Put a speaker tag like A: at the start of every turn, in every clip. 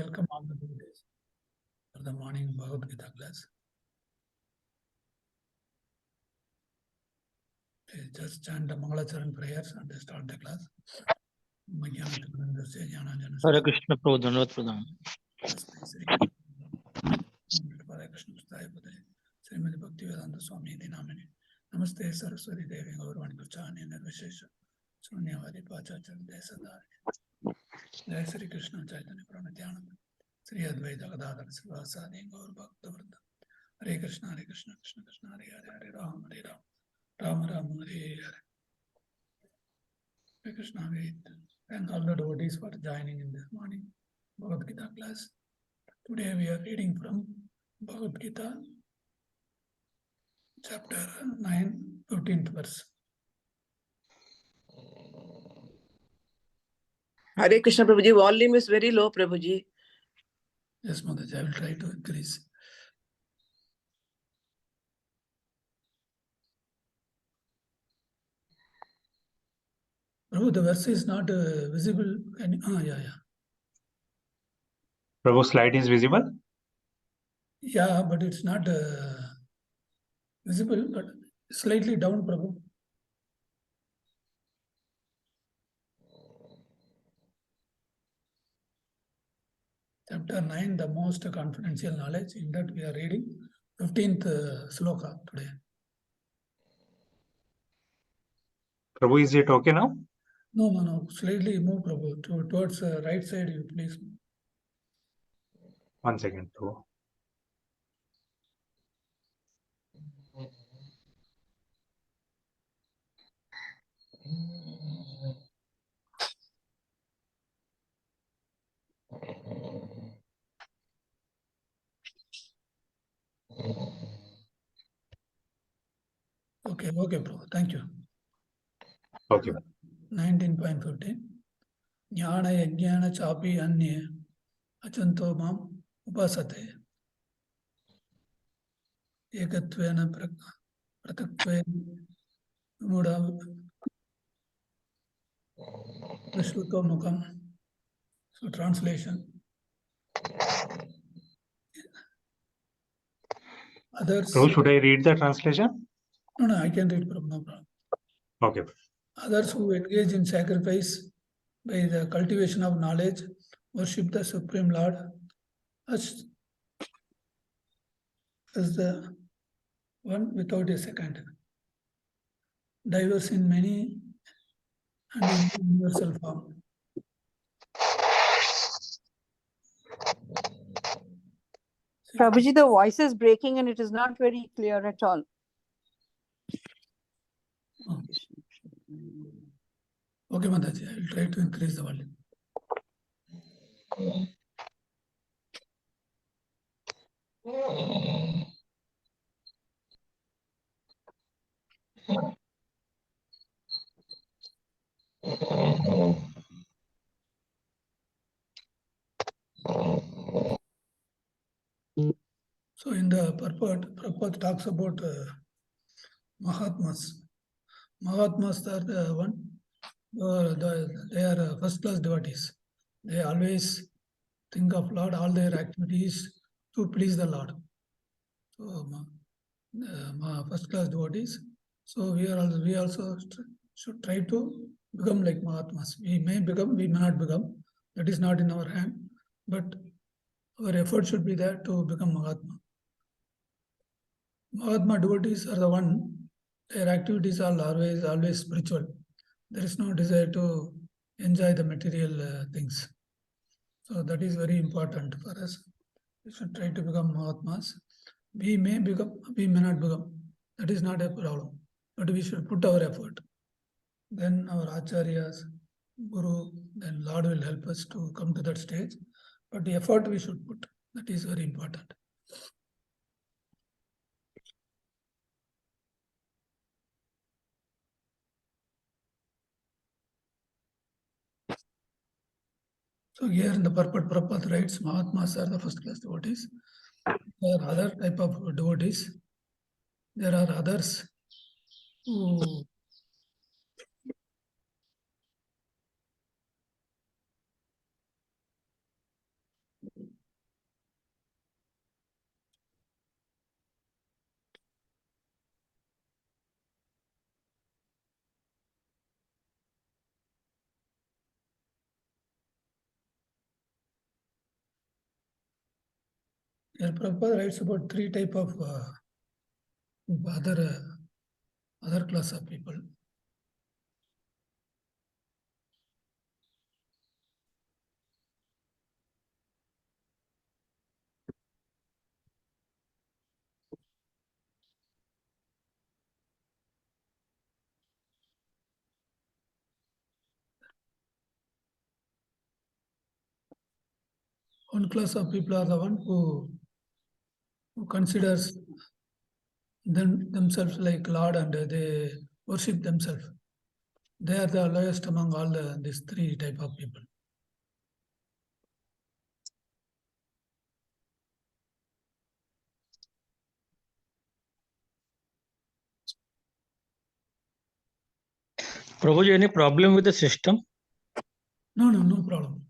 A: welcome all the devotees for the morning Bhagavad Gita class. Just chant the Mangalacharan prayers and start the class.
B: Hare Krishna Prabhu, Dhanavad Pradhan.
A: Hare Krishna Stayapade, Srimati Bhaktivedanta Swami Dinamini. Namaste Saraswati Devi Gaurvani Kuchani Nirvishesha Sunyavadi Pachachan Desadari. Jai Sri Krishna Chaitanya Pranityananda Sri Advaita Gadadhar Srivasadi Gaur Bhaktavrata. Hare Krishna Krishna Krishna Hare Hare Hare Ram Ram Ram Hare Hare. Hare Krishna. We thank all the devotees for joining in this morning Bhagavad Gita class. Today we are reading from Bhagavad Gita, chapter 9, 15th verse.
C: Hare Krishna Prabhuji, volume is very low, Prabhuji.
A: Yes, Mataji, I will try to increase. Prabhu, the verse is not visible. Can you, yeah.
D: Prabhu, slide is visible?
A: Yeah, but it's not visible, but slightly down, Prabhu. Chapter 9, the most confidential knowledge. In that we are reading 15th sloka today.
D: Prabhu, is it okay now?
A: No. Slightly move, Prabhu, towards right side, you please.
D: 1 second, Prabhu.
A: Okay, Prabhu. Thank you.
D: Okay.
A: 19.15. Jnana yajnana chapi anye achanto mam upasate. Ekatvena prataktvena muda vishluto mukam. So translation. Others.
D: Prabhu, should I read the translation?
A: No, I can read, Prabhu, no problem.
D: Okay.
A: Others who engage in sacrifice by the cultivation of knowledge worship the Supreme Lord as the one without a second, diverse in many and in universal form.
E: Prabhuji, the voice is breaking and it is not very clear at all.
A: Oh. Okay, Mataji, I will try to increase the volume. So in the purport talks about Mahatmas. Mahatmas are the one, they are first-class devotees. They always think of Lord, all their activities to please the Lord. So first-class devotees. So we also should try to become like Mahatmas. We may become, we may not become. That is not in our hand. But our effort should be there to become Mahatma. Mahatma devotees are the one, their activities are always spiritual. There is no desire to enjoy the material things. So that is very important for us. We should try to become Mahatmas. We may become, we may not become. That is not a problem. But we should put our effort. Then our acharyas, Guru, then Lord will help us to come to that stage. But the effort we should put. That is very important. So here in the purport, Prabhupada writes, Mahatmas are the first-class devotees. There are other type of devotees. There are others who Here Prabhupada writes about three type of other class of people. One class of people are the one who considers themselves like Lord and they worship themselves. They are the lowest among all these three type of people.
B: Prabhuji, any problem with the system?
A: No problem.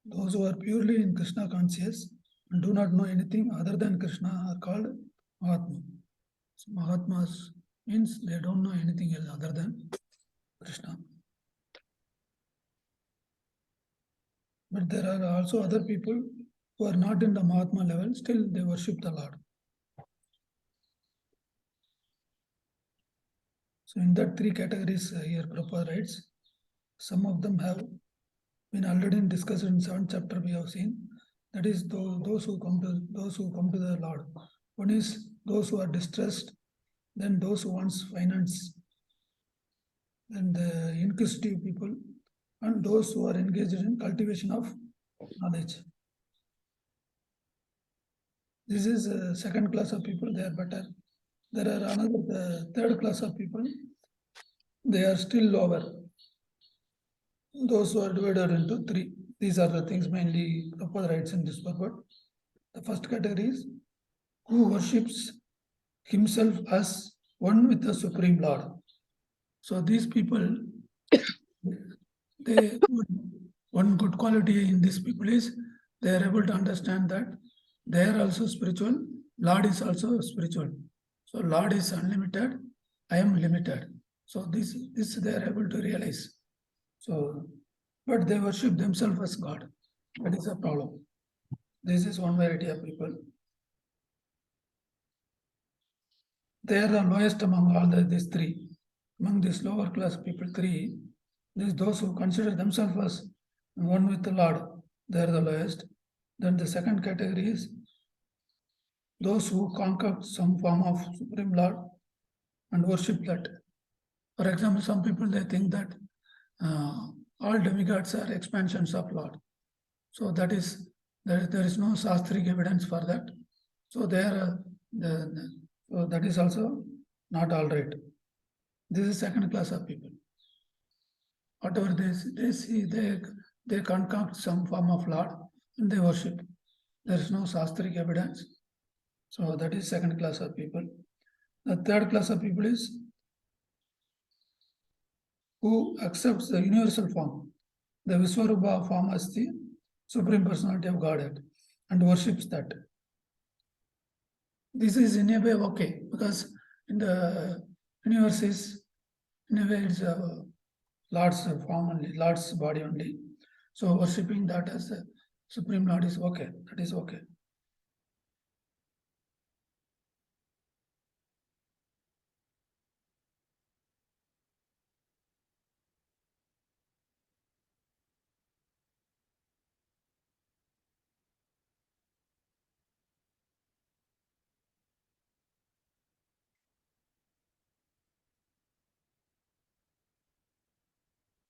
A: Those who are purely in Krishna conscious and do not know anything other than Krishna are called Mahatma. So Mahatmas means they don't know anything else other than Krishna. But there are also other people who are not in the Mahatma level, still they worship the Lord. So in that three categories here Prabhupada writes, some of them have been already discussed in 7th chapter we have seen. That is those who come to the Lord. One is those who are distressed, then those who wants finance, then the inquisitive people, and those who are engaged in cultivation of knowledge. This is a second class of people, they are better. There are another third class of people, they are still lower. Those who are divided into three. These are the things mainly Prabhupada writes in this purport. The first category is who worships himself as one with the Supreme Lord. So these people, one good quality in these people is they are able to understand that they are also spiritual, Lord is also spiritual. So Lord is unlimited, I am limited. So this they are able to realize. So, but they worship themselves as God. That is a problem. This is one variety of people. They are the lowest among all these three. Among these lower class people, three, those who consider themselves as one with the Lord, they are the lowest. Then the second category is those who concoct some form of Supreme Lord and worship that. For example, some people they think that all demigods are expansions of Lord. So that is there is no shastric evidence for that. So so that is also not all right. This is second class of people. Whatever they see, they concoct some form of Lord and they worship. There is no shastric evidence. So that is second class of people. The third class of people is who accepts the universal form, the Viswarupa form as the Supreme Personality of Godhead and worships that. This is in a way okay because in the universe is in a way it's a Lord's form only, Lord's body only. So worshipping that as the Supreme Lord is okay. That is okay.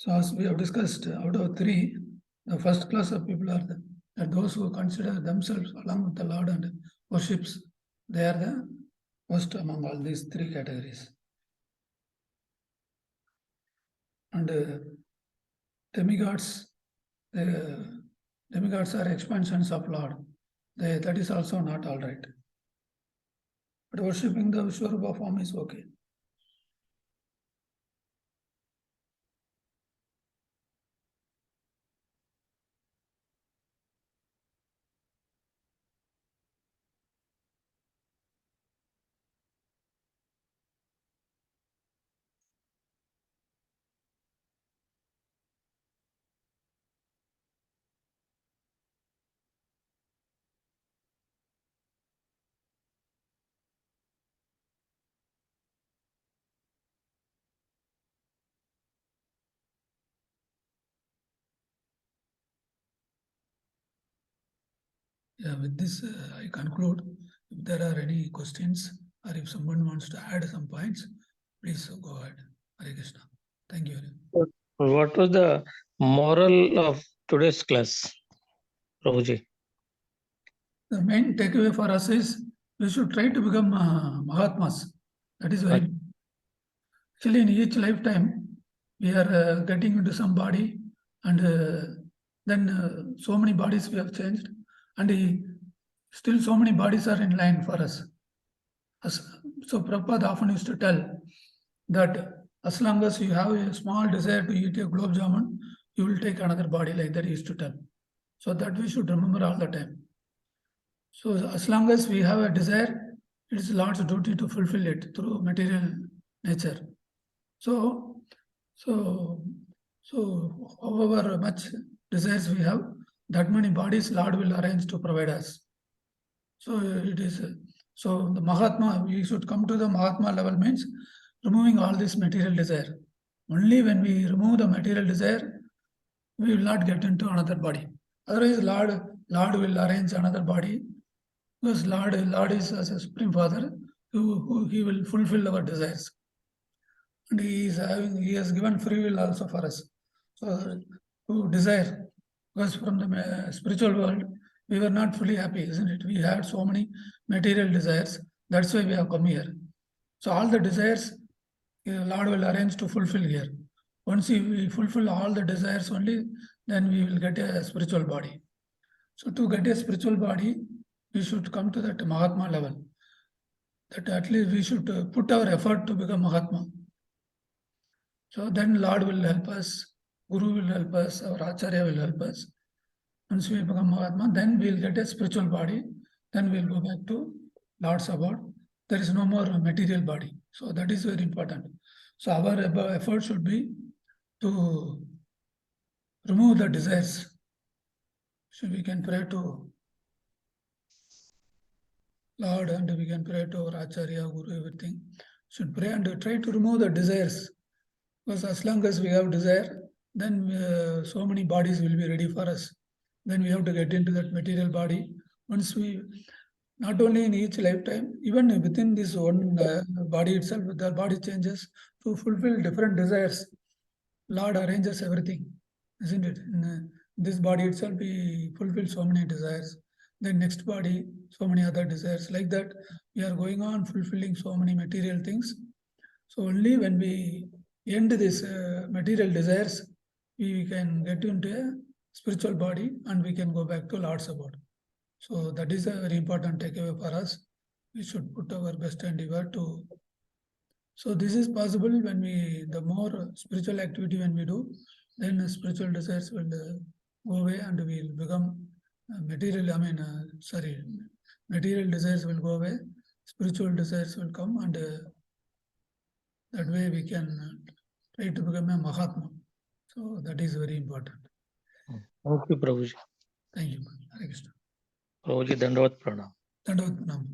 A: So as we have discussed, out of three, the first class of people are those who consider themselves along with the Lord and worships. They are the first among all these three categories. And demigods, demigods are expansions of Lord. That is also not all right. But worshipping the Vishwarupa form is okay. Yeah, with this, I conclude. If there are any questions or if someone wants to add some points, please go ahead. Hare Krishna. Thank you.
B: What was the moral of today's class, Prabhuji?
A: The main takeaway for us is we should try to become Mahatmas. That is very. Actually, in each lifetime, we are getting into some body, and then so many bodies we have changed, and still so many bodies are in line for us. So Prabhupada often used to tell that as long as you have a small desire to eat a gulab jamun, you will take another body, like that he used to tell. So that we should remember all the time. So as long as we have a desire, it is Lord's duty to fulfill it through material nature. So however much desires we have, that many bodies Lord will arrange to provide us. So it is, so the Mahatma, we should come to the Mahatma level means removing all this material desire. Only when we remove the material desire, we will not get into another body. Otherwise, Lord will arrange another body, because Lord is as a Supreme Father, who he will fulfill our desires. And he has given free will also for us. So to desire, because from the spiritual world, we were not fully happy, isn't it? We had so many material desires. That's why we have come here. So all the desires, Lord will arrange to fulfill here. Once we fulfill all the desires only, then we will get a spiritual body. So to get a spiritual body, we should come to that Mahatma level. That at least we should put our effort to become Mahatma. So then Lord will help us, Guru will help us, our Acharya will help us. Once we become Mahatma, then we'll get a spiritual body. Then we'll go back to Lord's abode. There is no more material body. So that is very important. So our effort should be to remove the desires. So we can pray to Lord and we can pray to our Acharya, Guru, everything. Should pray and try to remove the desires. Because as long as we have desire, then so many bodies will be ready for us. Then we have to get into that material body. Once we, not only in each lifetime, even within this one body itself, the body changes to fulfill different desires. Lord arranges everything, isn't it? In this body itself, we fulfill so many desires. Then next body, so many other desires. Like that, we are going on fulfilling so many material things. So only when we end this material desires, we can get into a spiritual body and we can go back to Lord's abode. So that is a very important takeaway for us. We should put our best endeavor to. So this is possible when the more spiritual activity when we do, then the spiritual desires will go away and we will become material desires will go away, spiritual desires will come, and that way we can try to become a Mahatma. So that is very important.
B: Thank you, Prabhuji.
A: Thank you. Hare Krishna.
B: Prabhuji, Dandavat Pranam.
A: Dandavat Pranam.